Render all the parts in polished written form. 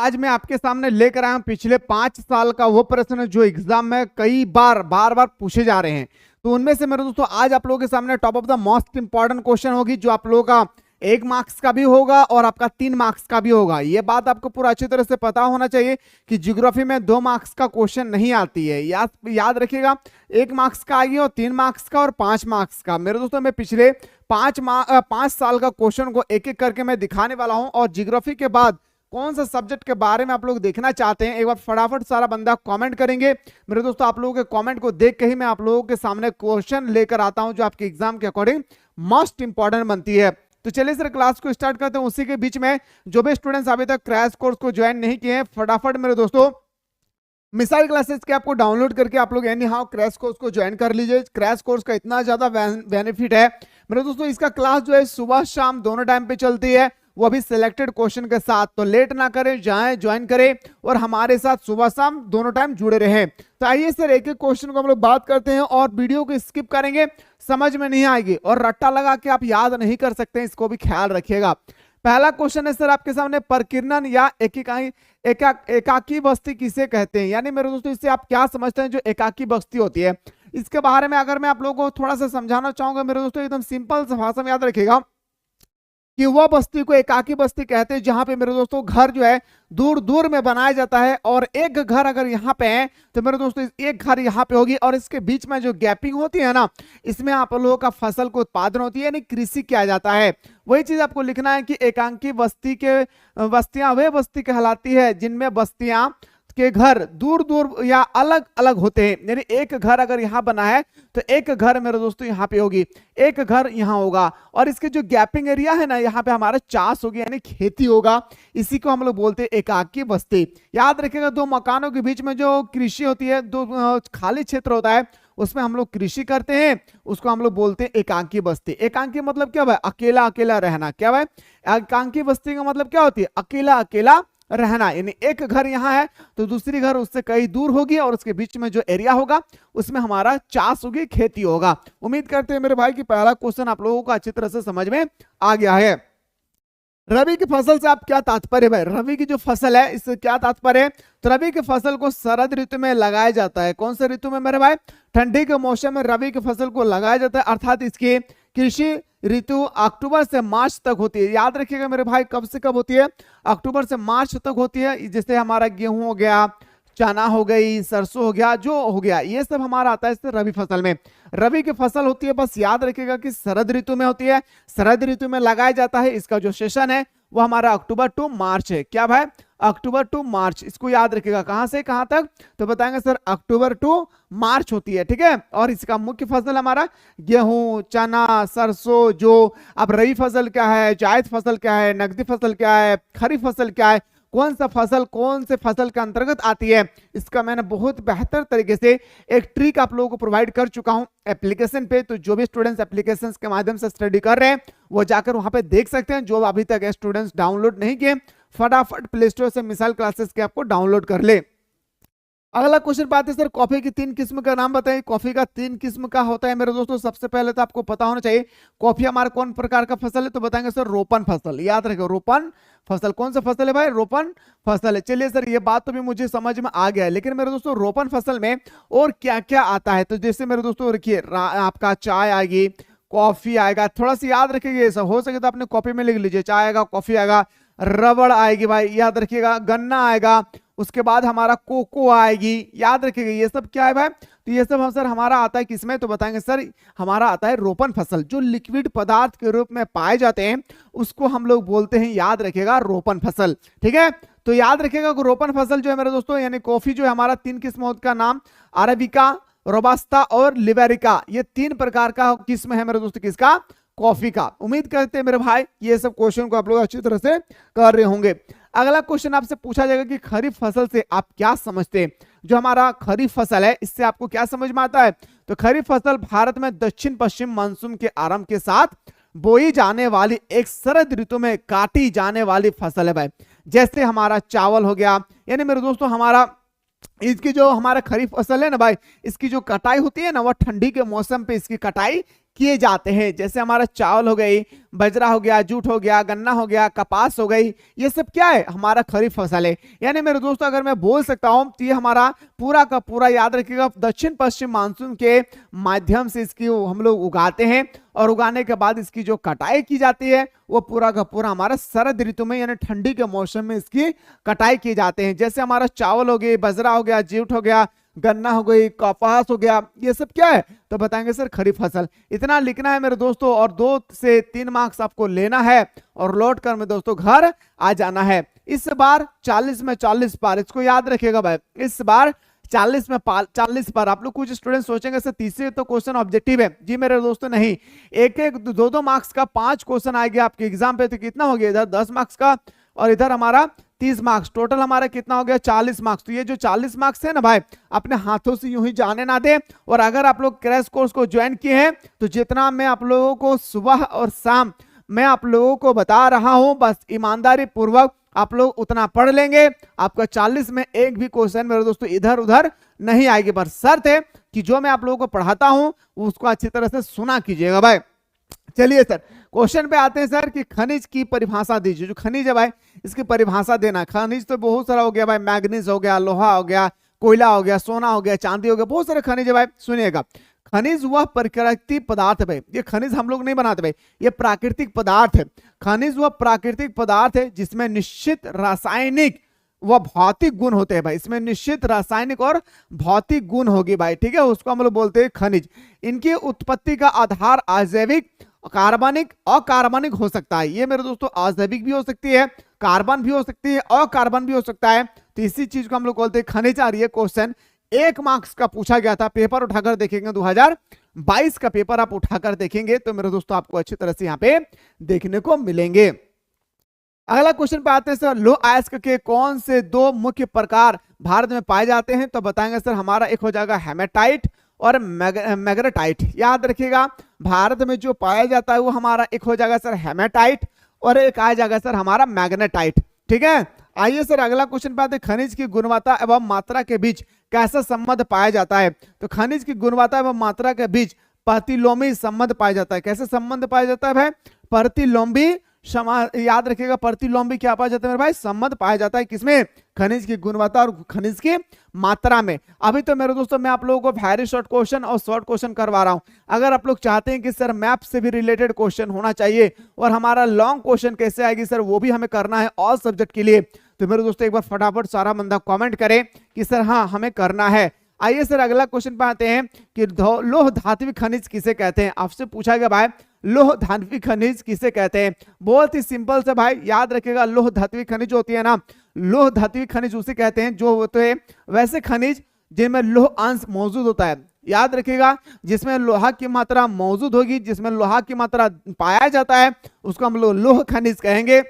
आज मैं आपके सामने लेकर आया हूं पिछले 5 साल का वो प्रश्न जो एग्जाम में कई बार बार पूछे जा रहे हैं। तो उनमें से मेरे दोस्तों आज आप लोगों के सामने top of the most important question होगी, जो आप लोगों का 1 मार्क्स का भी होगा और आपका 3 मार्क्स का भी होगा। ये बात आपको पूरा अच्छी तरह से पता होना चाहिए कि ज्योग्राफी में 2 मार्क्स का क्वेश्चन नहीं आती है। याद रखिएगा, 1 मार्क्स का आएगी और 3 मार्क्स का और 5 मार्क्स का। मेरे दोस्तों मैं पिछले 5 साल का क्वेश्चन को एक एक करके मैं दिखाने वाला हूं, और ज्योग्राफी के बाद कौन सा सब्जेक्ट के बारे में आप लोग देखना चाहते हैं, एक बार फटाफट सारा बंदा कमेंट करेंगे। मेरे दोस्तों आप लोगों के कमेंट को देख के ही मैं आप लोगों के सामने क्वेश्चन लेकर आता हूं जो आपके एग्जाम के अकॉर्डिंग मोस्ट इंपॉर्टेंट बनती है। तो चलिए सर क्लास को स्टार्ट करते हैं। उसी के बीच में जो भी स्टूडेंट्स अभी तक क्रैश कोर्स को ज्वाइन नहीं किए हैं, फटाफट मेरे दोस्तों मिसाइल क्लासेस के आपको डाउनलोड करके आप लोग एनी हाउ क्रैश कोर्स को ज्वाइन कर लीजिए। क्रैश कोर्स का इतना ज्यादा बेनिफिट है मेरे दोस्तों। इसका क्लास जो है सुबह शाम दोनों टाइम पे चलती है, वो भी सिलेक्टेड क्वेश्चन के साथ। तो लेट ना करें, जाएं ज्वाइन करें और हमारे साथ सुबह शाम दोनों टाइम जुड़े रहें। तो आइए सर एक एक क्वेश्चन को हम लोग बात करते हैं, और वीडियो को स्किप करेंगे, समझ में नहीं आएगी और रट्टा लगा के आप याद नहीं कर सकते हैं, इसको भी ख्याल रखिएगा। पहला क्वेश्चन है सर आपके सामने, परकीर्णन या एकाकी बस्ती किसे कहते हैं? यानी मेरे दोस्तों इससे आप क्या समझते हैं जो एकाकी बस्ती होती है? इसके बारे में अगर मैं आप लोगों को थोड़ा सा समझाना चाहूंगा मेरे दोस्तों, एकदम सिंपल सा भाषा में याद रखिएगा कि वह बस्ती को एकाकी बस्ती कहते हैं जहां पे मेरे दोस्तों घर जो है दूर दूर में बनाया जाता है, और एक घर अगर यहाँ पे है तो मेरे दोस्तों एक घर यहाँ पे होगी, और इसके बीच में जो गैपिंग होती है ना, इसमें आप लोगों का फसल को उत्पादन होती है, यानी कृषि किया जाता है। वही चीज आपको लिखना है कि एकाकी बस्ती के बस्तियां वे बस्ती कहलाती है जिनमें बस्तियां के घर दूर दूर या अलग अलग होते हैं। यानी एक घर अगर यहाँ बना है तो एक घर मेरे दोस्तों यहाँ पे होगी, एक घर यहाँ होगा, और इसके जो गैपिंग एरिया है ना, यहाँ पे हमारा चाष होगी यानी खेती होगा। इसी को हम लोग बोलते हैं एकाकी बस्ती। याद रखिएगा, 2 मकानों के बीच में जो कृषि होती है, 2 खाली क्षेत्र होता है, उसमें हम लोग कृषि करते हैं, उसको हम लोग बोलते हैं एकांकी बस्ती। एकांकी मतलब क्या है? अकेला अकेला रहना। क्या है एकांकी बस्ती का मतलब? क्या होती है? अकेला अकेला रहना। यानी एक घर यहाँ है तो दूसरी घर उससे कहीं दूर होगी, और उसके बीच में जो एरिया होगा उसमें हमारा चाष होगी, खेती होगा। उम्मीद करते हैं मेरे भाई कि पहला क्वेश्चन आप लोगों को अच्छी तरह से समझ में आ गया है। रबी की फसल से आप क्या तात्पर्य है? रबी की जो फसल है इससे क्या तात्पर्य है? तो रबी की फसल को शरद ऋतु में लगाया जाता है। कौन से ऋतु में मेरे भाई? ठंडी के मौसम में रबी की फसल को लगाया जाता है, अर्थात इसकी कृषि ऋतु अक्टूबर से मार्च तक होती है। याद रखिएगा मेरे भाई, कब से कब होती है? अक्टूबर से मार्च तक होती है। जैसे हमारा गेहूं हो गया, चना हो गई, सरसों हो गया, जो हो गया, ये सब हमारा आता है इससे रबी फसल में। रबी की फसल होती है, बस याद रखिएगा कि शरद ऋतु में होती है, शरद ऋतु में लगाया जाता है। इसका जो सेशन है वो हमारा अक्टूबर टू मार्च है। क्या भाई? अक्टूबर टू मार्च। इसको याद रखिएगा, कहां से कहां तक? तो बताएंगे सर अक्टूबर टू मार्च होती है, ठीक है। और इसका मुख्य फसल हमारा गेहूं, चना, सरसों। जो अब रबी फसल क्या है, जायद फसल क्या है, नकदी फसल क्या है, खरीफ फसल क्या है, कौन सा फसल कौन से फसल के अंतर्गत आती है, इसका मैंने बहुत बेहतर तरीके से एक ट्रिक आप लोगों को प्रोवाइड कर चुका हूं एप्लीकेशन पे। तो जो भी स्टूडेंट्स एप्लीकेशंस के माध्यम से स्टडी कर रहे हैं वो जाकर वहां पे देख सकते हैं। जो अभी तक स्टूडेंट्स डाउनलोड नहीं किए, फटाफट प्ले स्टोर से मिसाइल क्लासेस के आपको डाउनलोड कर ले। अगला क्वेश्चन बात है सर, कॉफी की 3 किस्म का नाम बताइए। कॉफी का 3 किस्म का होता है मेरे दोस्तों। सबसे पहले तो आपको पता होना चाहिए कॉफी हमारा कौन प्रकार का फसल है, तो बताएंगे सर रोपन फसल। याद रखिए, रोपन फसल। कौन सा फसल है भाई? रोपन फसल है। चलिए सर ये बात तो भी मुझे समझ में आ गया है, लेकिन मेरे दोस्तों रोपन फसल में और क्या क्या आता है? तो जैसे मेरे दोस्तों रखिए, आपका चाय आएगी, कॉफी आएगा, थोड़ा सा याद रखिएगा, ऐसा हो सके तो आपने कॉपी में लिख लीजिए, चाय आएगा, कॉफी आएगा, रबड़ आएगी भाई, याद रखिएगा, गन्ना आएगा, उसके बाद हमारा कोको आएगी। याद रखिएगा ये सब क्या है भाई? तो ये सब हम सर हमारा आता है किसमें? तो बताएंगे सर हमारा आता है रोपन फसल। जो लिक्विड पदार्थ के रूप में पाए जाते हैं उसको हम लोग बोलते हैं, याद रखिएगा, रोपन फसल, ठीक है। तो याद रखिएगा रोपन फसल जो है मेरे दोस्तों, यानी कॉफी जो है हमारा 3 किस्मों का नाम, अरेबिका, रोबास्ता और लिबेरिका, ये 3 प्रकार का किस्म है मेरे दोस्तों किसका? कॉफी का। उम्मीद करते हैं मेरे भाई ये सब क्वेश्चन को आप लोग अच्छी तरह से कर रहे होंगे। अगला क्वेश्चन आपसे पूछा जाएगा कि खरीफ फसल से आप क्या समझते हैं? जो हमारा खरीफ फसल है इससे आपको क्या समझ में आता है? तो खरीफ फसल भारत में दक्षिण पश्चिम मानसून के आरंभ के साथ बोई जाने वाली एक शरद ऋतु में काटी जाने वाली फसल है भाई। जैसे हमारा चावल हो गया, यानी मेरे दोस्तों हमारा इसकी जो हमारा खरीफ फसल है ना भाई, इसकी जो कटाई होती है ना, वह ठंडी के मौसम पे इसकी कटाई किए जाते हैं। जैसे हमारा चावल हो गई, बजरा हो गया, जूट हो गया, गन्ना हो गया, कपास हो गई, ये सब क्या है, हमारा खरीफ फसल है। यानी मेरे दोस्तों अगर मैं बोल सकता हूं तो ये हमारा पूरा का पूरा, याद रखिएगा, दक्षिण पश्चिम मानसून के माध्यम से इसकी हम लोग उगाते हैं, और उगाने के बाद इसकी जो कटाई की जाती है वो पूरा का पूरा हमारा शरद ऋतु में यानी ठंडी के मौसम में इसकी कटाई की जाते हैं। जैसे हमारा चावल हो गया, बजरा हो गया, जूट हो गया, गन्ना हो गई, कपास हो गया, ये सब क्या है, तो बताएंगे सर खरीफ फसल। इतना लिखना है मेरे दोस्तों, और 2 से 3 मार्क्स आपको लेना है और लौट कर मेरे दोस्तों घर आ जाना है। इस बार 40 में 40 पार, इसको याद रखिएगा भाई, इस बार 40 में 40 पर। आप लोग कुछ स्टूडेंट सोचेंगे सर तीसरे तो क्वेश्चन ऑब्जेक्टिव है, जी मेरे दोस्तों नहीं, एक एक 2-2 मार्क्स का 5 क्वेश्चन आ गया आपके एग्जाम पे, तो कितना हो गया, इधर 10 मार्क्स का और इधर हमारा 30 मार्क्स, टोटल हमारा कितना हो गया, 40 मार्क्स। तो ये जो 40 मार्क्स है ना भाई, अपने हाथों से यूं ही जाने ना दे। और अगर आप लोग क्रैश कोर्स को ज्वाइन किए हैं तो जितना मैं आप लोगों को सुबह और शाम मैं आप लोगों को बता रहा हूं, बस ईमानदारी पूर्वक आप लोग उतना पढ़ लेंगे, आपका 40 में एक भी क्वेश्चन मेरे दोस्तों इधर उधर नहीं आएगी। पर शर्त है कि जो मैं आप लोगों को पढ़ाता हूं उसको अच्छी तरह से सुना कीजिएगा भाई। चलिए सर क्वेश्चन पे आते हैं सर कि खनिज की परिभाषा दीजिए। जो खनिज है भाई इसकी परिभाषा देना। खनिज तो बहुत सारा हो गया भाई, मैग्नीज हो गया, लोहा हो गया, कोयला हो गया, सोना हो गया, चांदी हो गया, बहुत सारे खनिज है भाई। सुनिएगा, खनिज वह प्राकृतिक पदार्थ है भाई, ये खनिज हम लोग नहीं बनाते भाई, ये प्राकृतिक पदार्थ है। खनिज वह प्राकृतिक पदार्थ है जिसमें निश्चित रासायनिक व भौतिक गुण होते हैं भाई, इसमें निश्चित रासायनिक और भौतिक गुण होगी भाई, ठीक है, उसको हम लोग बोलते हैं खनिज। इनकी उत्पत्ति का आधार अजैविक, कार्बनिक, अकार्बनिक हो सकता है। ये मेरे दोस्तों अजैविक भी हो सकती है, कार्बन भी हो सकती है, अकार्बन भी हो सकता है। तो इसी चीज को हम लोग बोलते हैं खनिज। आ रही है क्वेश्चन 1 मार्क्स का पूछा गया था, पेपर उठाकर देखेंगे 2022 का पेपर आप उठाकर देखेंगे तो मेरे दोस्तों आपको अच्छी तरह से यहाँ पे देखने को मिलेंगे। अगला क्वेश्चन पे आते हैं सर, लोह अयस्क के कौन से 2 मुख्य प्रकार भारत में पाए जाते हैं? तो बताएंगे सर हमारा एक हो जाएगा हेमेटाइट और मैग्नेटाइट। याद रखिएगा भारत में जो पाया जाता है वो हमारा एक हो जाएगा सर हेमेटाइट और एक आ जाएगा सर हमारा मैग्नेटाइट, ठीक है। आइए सर अगला क्वेश्चन पे आते हैं, खनिज की गुणवत्ता एवं मात्रा के बीच कैसा संबंध पाया जाता है? तो खनिज की गुणवत्ता एवं मात्रा के बीच प्रतिलोमी संबंध पाया जाता है। कैसे संबंध पाया जाता है भाई? प्रतिलोमी। याद रखिएगा प्रतिलोमी क्या पाया जाता है मेरे भाई? संबंध पाया जाता है किसमें? खनिज की गुणवत्ता और खनिज की मात्रा में। अभी तो मेरे दोस्तों मैं आप लोगों को वेरी शॉर्ट क्वेश्चन और शॉर्ट क्वेश्चन करवा रहा हूं। अगर आप लोग चाहते हैं कि सर मैप से भी रिलेटेड क्वेश्चन होना चाहिए और हमारा लॉन्ग क्वेश्चन कैसे आएगी सर वो भी हमें करना है ऑल सब्जेक्ट के लिए, तो मेरे दोस्तों एक बार फटाफट सारा बंदा कमेंट करें कि सर हाँ हमें करना है। आइए सर अगला क्वेश्चन पे आते हैं कि लोह धात्विक खनिज किसे कहते हैं? आपसे पूछा गया भाई लोह धात्विक खनिज किसे कहते हैं? बहुत ही सिंपल से भाई याद रखिएगा, लोह धात्विक खनिज होती है ना, लोह धात्विक खनिज उसे कहते हैं जो होते हैं वैसे खनिज जिनमें लोह अंश मौजूद होता है। याद रखिएगा जिसमें लोहा की मात्रा मौजूद होगी, जिसमें लोहा की मात्रा पाया जाता है उसको हम लोग लोह खनिज कहेंगे।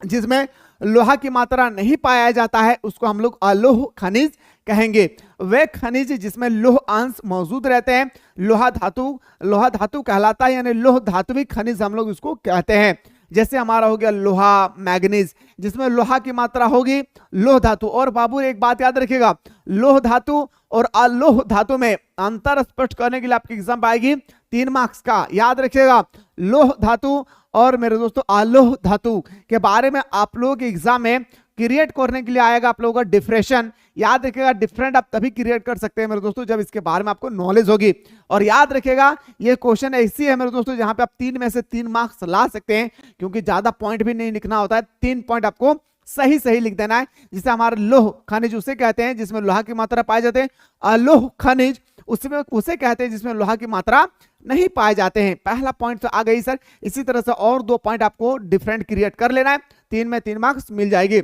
जिसमें लोहा की मात्रा नहीं पाया जाता है उसको हम लोग अलोह खनिज कहेंगे। वे खनिज जिसमें लोह अंश मौजूद रहते हैं लोहा धातु कहलाता है, यानी लोह धात्विक खनिज हम लोग उसको कहते हैं। जैसे हमारा हो गया लोहा, मैग्नीज, जिसमें लोहा की मात्रा होगी लोह धातु। और बाबू एक बात याद रखिएगा, लोह धातु और अलोह धातु में अंतर स्पष्ट करने के लिए आपके एग्जाम आएगी 3 मार्क्स का। याद रखिएगा लोह धातु और मेरे दोस्तों अलोह धातु के बारे में आप लोगों के एग्जाम में क्रिएट करने के लिए आएगा आप लोगों का डिफरेंशन। याद रखिएगा डिफरेंट आप तभी क्रिएट कर सकते हैं मेरे दोस्तों जब इसके बारे में आपको नॉलेज होगी। और याद रखिएगा ये क्वेश्चन ऐसी है मेरे दोस्तों जहां पे आप 3 में से 3 मार्क्स ला सकते हैं, क्योंकि ज्यादा पॉइंट भी नहीं लिखना होता है, 3 पॉइंट आपको सही सही लिख देना है। जिसे हमारा लोह खनिज उसे कहते हैं जिसमें लोहा की मात्रा पाए जाते हैं, अलोह खनिज उसमें उसे कहते हैं जिसमें लोहा की मात्रा नहीं पाए जाते हैं। पहला पॉइंट तो आ गई सर। इसी तरह से और 2 पॉइंट आपको डिफरेंट क्रिएट कर लेना है, 3 में 3 मार्क्स मिल जाएगी।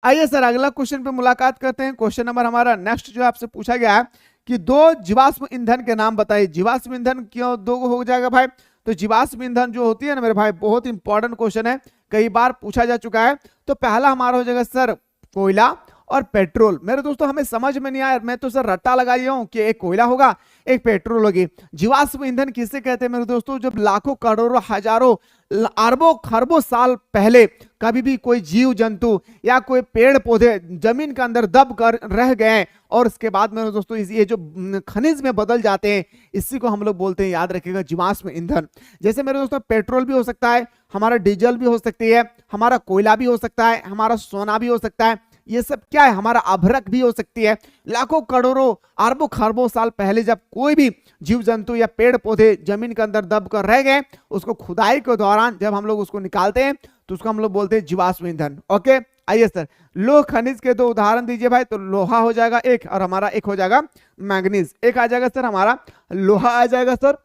आइए सर अगला क्वेश्चन पे मुलाकात करते हैं। क्वेश्चन नंबर हमारा नेक्स्ट जो आपसे पूछा गया है कि 2 जीवाश्म ईंधन के नाम बताइए। जीवाश्म ईंधन क्यों 2 हो जाएगा भाई? तो जीवाश्म ईंधन जो होती है ना मेरे भाई बहुत इंपॉर्टेंट क्वेश्चन है, कई बार पूछा जा चुका है। तो पहला हमारा हो जाएगा सर कोयला और पेट्रोल। मेरे दोस्तों हमें समझ में नहीं आया, मैं तो सर रट्टा लगा लिया हूं कि एक कोयला होगा एक पेट्रोल होगी। जीवाश्म ईंधन किसे कहते हैं मेरे दोस्तों? जब लाखों करोड़ों हजारों अरबों खरबों साल पहले कभी भी कोई जीव जंतु या कोई पेड़ पौधे जमीन के अंदर दब कर रह गए और उसके बाद मेरे दोस्तों ये जो खनिज में बदल जाते हैं, इसी को हम लोग बोलते हैं, याद रखिएगा, जीवाश्म ईंधन। जैसे मेरे दोस्तों पेट्रोल भी हो सकता है, हमारा डीजल भी हो सकती है, हमारा कोयला भी हो सकता है, हमारा सोना भी हो सकता है, ये सब क्या है, हमारा अभ्रक भी हो सकती है। लाखों करोड़ों अरबों खरबों साल पहले जब कोई भी जीव जंतु या पेड़ पौधे जमीन के अंदर दब कर रह गए, उसको खुदाई के दौरान जब हम लोग उसको निकालते हैं तो उसको हम लोग बोलते हैं जीवाश्म ईंधन। ओके, आइए सर, लोह खनिज के दो उदाहरण दीजिए भाई। तो लोहा हो जाएगा एक, और हमारा एक हो जाएगा मैग्नीज। एक आ जाएगा सर हमारा लोहा आ जाएगा सर,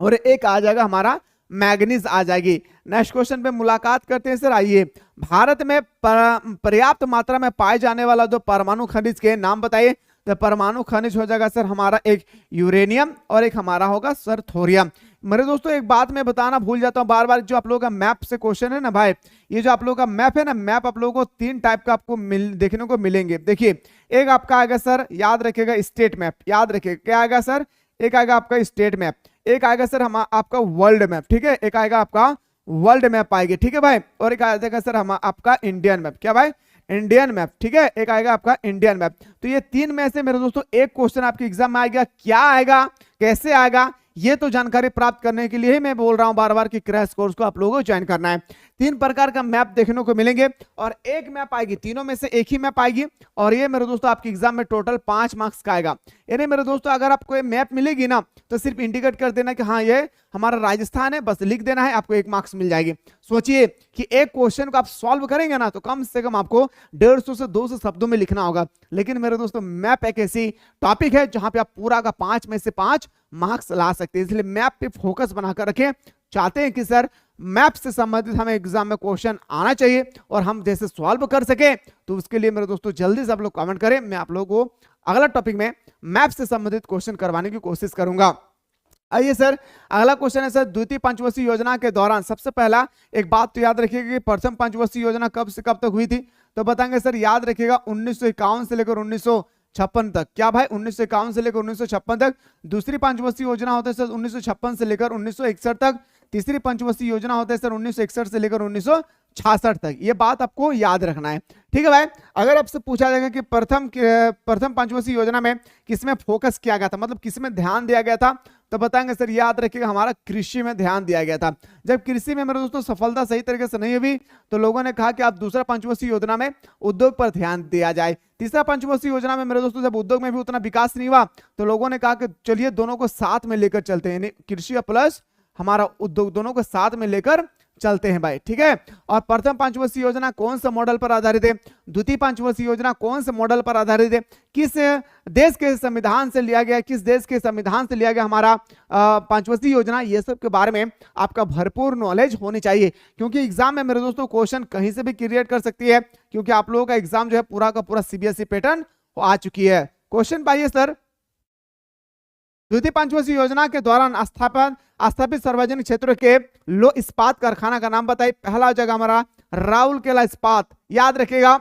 और एक आ जाएगा हमारा मैग्नीज आ जाएगी। नेक्स्ट क्वेश्चन पे मुलाकात करते हैं सर। आइए, भारत में पर्याप्त मात्रा में पाए जाने वाला जो परमाणु खनिज के नाम बताइए। तो परमाणु खनिज हो जाएगा सर हमारा एक यूरेनियम और एक हमारा होगा सर थोरियम। मेरे दोस्तों एक बात मैं बताना भूल जाता हूं बार बार, जो आप लोगों का मैप से क्वेश्चन है ना भाई, ये जो आप लोगों का मैप है ना, मैप आप लोगों को तीन टाइप का आपको देखने को मिलेंगे। देखिए, एक आपका आएगा सर, याद रखिएगा, स्टेट मैप। याद रखिएगा क्या आएगा सर? एक आएगा आपका स्टेट मैप, एक आएगा सर हम आपका वर्ल्ड मैप, ठीक है, एक आएगा आपका वर्ल्ड मैप आएगी, ठीक है भाई, और एक आ जाएगा सर हम आपका इंडियन मैप। क्या भाई? इंडियन मैप, ठीक है, एक आएगा आपका इंडियन मैप। तो ये तीन में से मेरे दोस्तों एक क्वेश्चन आपके एग्जाम में आएगा। क्या आएगा, कैसे आएगा, ये तो जानकारी प्राप्त करने के लिए ही मैं बोल रहा हूं बार बार कि क्रैश कोर्स को आप लोगों को ज्वाइन करना है। तीन प्रकार का मैप देखने को मिलेंगे और एक मैप आएगी, तीनों में से एक ही मैप आएगी, और ये मेरे दोस्तों आपके एग्जाम में टोटल 5 मार्क्स का आएगा। यानी मेरे दोस्तों अगर आपको ये मैप मिलेगी ना, तो सिर्फ इंडिकेट कर देना कि हाँ ये हमारा राजस्थान है, बस लिख देना है, आपको 1 मार्क्स मिल जाएगी। सोचिए कि एक क्वेश्चन को आप सॉल्व करेंगे ना, तो कम से कम आपको 150 से 200 शब्दों में लिखना होगा। लेकिन मेरे दोस्तों मैप एक ऐसी टॉपिक है जहां पे आप पूरा का 5 में से 5 मार्क्स ला सकते हैं, इसलिए मैप पे फोकस बनाकर रखें। चाहते हैं कि सर मैप से संबंधित हमें एग्जाम में क्वेश्चन आना चाहिए और हम जैसे सॉल्व कर सके, तो उसके लिए मेरे दोस्तों जल्दी से आप लोग कमेंट करें, मैं आप लोगों को अगला टॉपिक में मैप से संबंधित क्वेश्चन करवाने की कोशिश करूंगा। आइए सर, अगला क्वेश्चन है सर, द्वितीय पंचवर्षीय योजना के दौरान सबसे पहला एक बात तो याद रखिएगा कि प्रथम पंचवर्षीय योजना कब से कब तक हुई थी? तो बताएंगे सर, याद रखिएगा 1951 से लेकर 1956 तक। क्या भाई? 1951 से लेकर 1956 तक। दूसरी पंचवर्षीय योजना होता है सर 1956 से लेकर 1961 तक। तीसरी पंचवर्षीय योजना होता है सर 1961 से लेकर 1966 तक। ये बात आपको याद रखना है, ठीक है भाई। अगर आपसे पूछा जाएगा कि प्रथम पंचवर्षीय योजना में किसमें फोकस किया गया था, मतलब किसमें ध्यान दिया गया था, तो बताएंगे सर, याद रखिएगा हमारा कृषि में ध्यान दिया गया था। जब कृषि में मेरे दोस्तों सफलता सही तरीके से नहीं हुई, तो लोगों ने कहा कि आप दूसरा पंचवर्षीय योजना में उद्योग पर ध्यान दिया जाए। तीसरा पंचवर्षीय योजना में मेरे दोस्तों जब उद्योग में भी उतना विकास नहीं हुआ, तो लोगों ने कहा कि चलिए दोनों को साथ में लेकर चलते हैं, कृषि प्लस हमारा उद्योग दोनों को साथ में लेकर चलते हैं भाई, ठीक है। और प्रथम पंचवर्षीय योजना कौन सा मॉडल पर आधारित है? द्वितीय पंचवर्षीय योजना कौन से मॉडल पर आधारित है? किस देश के संविधान से लिया गया, किस देश के संविधान से लिया गया हमारा पंचवर्षीय योजना? ये सब के बारे में आपका भरपूर नॉलेज होनी चाहिए, क्योंकि एग्जाम में मेरे दोस्तों क्वेश्चन कहीं से भी क्रिएट कर सकती है, क्योंकि आप लोगों का एग्जाम जो है पूरा का पूरा सीबीएसई पैटर्न आ चुकी है। क्वेश्चन पाइए सर, द्वितीय पंचवर्षीय योजना के दौरान स्थापित सार्वजनिक क्षेत्रों के लो इस्पात कारखाना का नाम बताइए। पहला जगह हमारा राउरकेला इस्पात। याद रखिएगा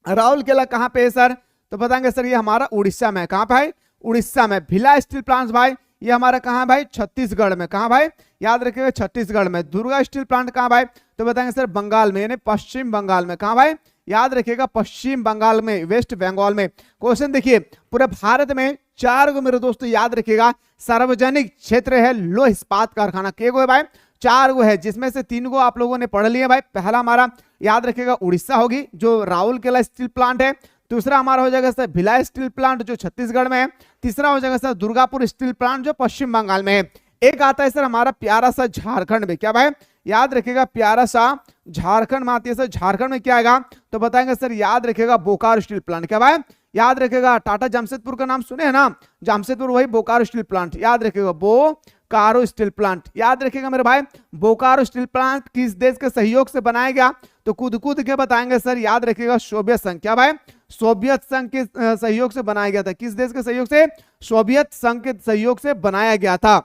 राउरकेला कहां पे है सर? तो बताएंगे सर ये हमारा उड़ीसा में। कहां पे है? उड़ीसा में। भिलाई स्टील प्लांट भाई ये हमारा कहां भाई? छत्तीसगढ़ में। कहां भाई? याद रखिएगा छत्तीसगढ़ में। दुर्गा स्टील प्लांट कहां भाई? तो बताएंगे सर बंगाल में, यानी पश्चिम बंगाल में। कहां भाई? याद रखिएगा पश्चिम बंगाल में, वेस्ट बंगाल में। क्वेश्चन देखिए, पूरे भारत में 4 को मेरे दोस्तों याद रखिएगा सार्वजनिक क्षेत्र है लोह इस्पात कारखाना। के गो है भाई? 4 गो है, जिसमें से 3 गो आप लोगों ने पढ़ लिए भाई। पहला हमारा याद रखिएगा उड़ीसा होगी जो राउरकेला स्टील प्लांट है। दूसरा हमारा हो जाएगा सर भिलाई स्टील प्लांट जो छत्तीसगढ़ में है। तीसरा हो जाएगा सर दुर्गापुर स्टील प्लांट जो पश्चिम बंगाल में है। एक आता है सर हमारा प्यारा सा झारखंड में। क्या भाई? याद रखिएगा प्यारा सा झारखंड में आती है सर। झारखंड में क्या आएगा? तो बताएंगे सर याद रखिएगा बोकारो स्टील प्लांट। क्या भाई? याद रखिएगा टाटा जमशेदपुर का नाम सुने हैं ना, जमशेदपुर वही बोकारो स्टील प्लांट। याद रखिएगा बोकारो स्टील प्लांट। याद रखिएगा मेरे भाई बोकारो स्टील प्लांट किस देश के सहयोग से बनाया गया? तो कूद के बताएंगे सर। याद रखिएगा सोवियत संघ। क्या भाई? सोवियत संघ के सहयोग से बनाया गया था। किस देश के सहयोग से? सोवियत संघ के सहयोग से बनाया गया था।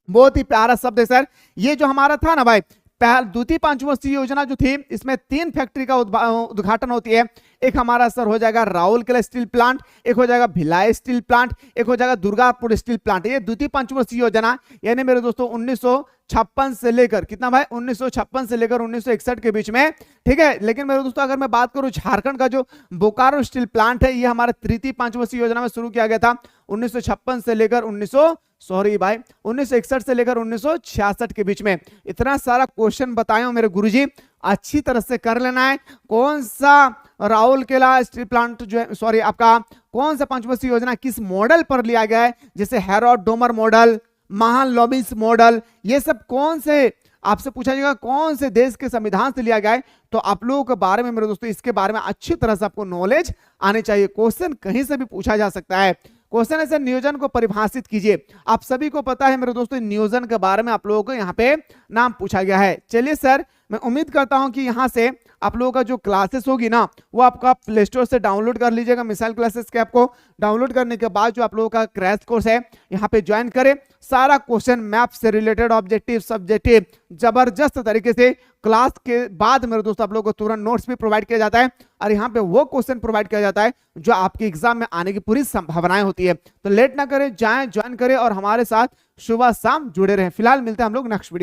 बहुत ही प्यारा शब्द है सर। ये जो हमारा था ना भाई द्वितीय पंचवर्षीय योजना जो थी इसमें 3 फैक्ट्री का उद्घाटन होती है। एक हमारा सर हो जाएगा राउरकेला स्टील प्लांट, एक हो जाएगा भिलाई स्टील प्लांट, एक हो जाएगा दुर्गापुर स्टील प्लांट। ये द्वितीय पंचवर्षीय योजना यानी मेरे दोस्तों 1956 से लेकर कितना भाई 1956 से लेकर 1961 के बीच में, ठीक है। लेकिन मेरे दोस्तों अगर मैं बात करूं झारखंड का जो बोकारो स्टील प्लांट है ये हमारे तृतीय पंचवर्षीय योजना में शुरू किया गया था 1956 से लेकर 1961 से लेकर 1966 के बीच में। इतना सारा क्वेश्चन बताए हो मेरे गुरुजी, अच्छी तरह से कर लेना है। कौन सा राउरकेला स्टील प्लांट जो है सॉरी आपका कौन सा पंचवर्षीय योजना किस मॉडल पर लिया गया है, जैसे हैरोल्ड डोमर मॉडल, महान लॉबिन्स मॉडल, ये सब कौन से आपसे पूछा जाएगा कौन से देश के संविधान से लिया गया है। तो आप लोगों के बारे में मेरे दोस्तों इसके बारे में अच्छी तरह से आपको नॉलेज आनी चाहिए। क्वेश्चन कहीं से भी पूछा जा सकता है। क्वेश्चन ऐसे नियोजन को परिभाषित कीजिए। आप सभी को पता है मेरे दोस्तों नियोजन के बारे में आप लोगों को यहाँ पे नाम पूछा गया है। चलिए सर मैं उम्मीद करता हूं कि यहाँ से आप लोगों का जो क्लासेस होगी ना वो आपका प्ले स्टोर से डाउनलोड कर लीजिएगा। मिसाइल क्लासेस के आपको डाउनलोड करने के बाद जो आप लोगों का क्रैश कोर्स है यहाँ पे ज्वाइन करें। सारा क्वेश्चन मैप से रिलेटेड ऑब्जेक्टिव सब्जेक्टिव जबरदस्त तरीके से क्लास के बाद मेरे दोस्तों आप लोगों को तुरंत नोट्स भी प्रोवाइड किया जाता है और यहाँ पे वो क्वेश्चन प्रोवाइड किया जाता है जो आपके एग्जाम में आने की पूरी संभावनाएं होती है। तो लेट ना करें, जाएं ज्वाइन करें और हमारे साथ सुबह शाम जुड़े रहें। फिलहाल मिलते हैं हम लोग नेक्स्ट वीडियो।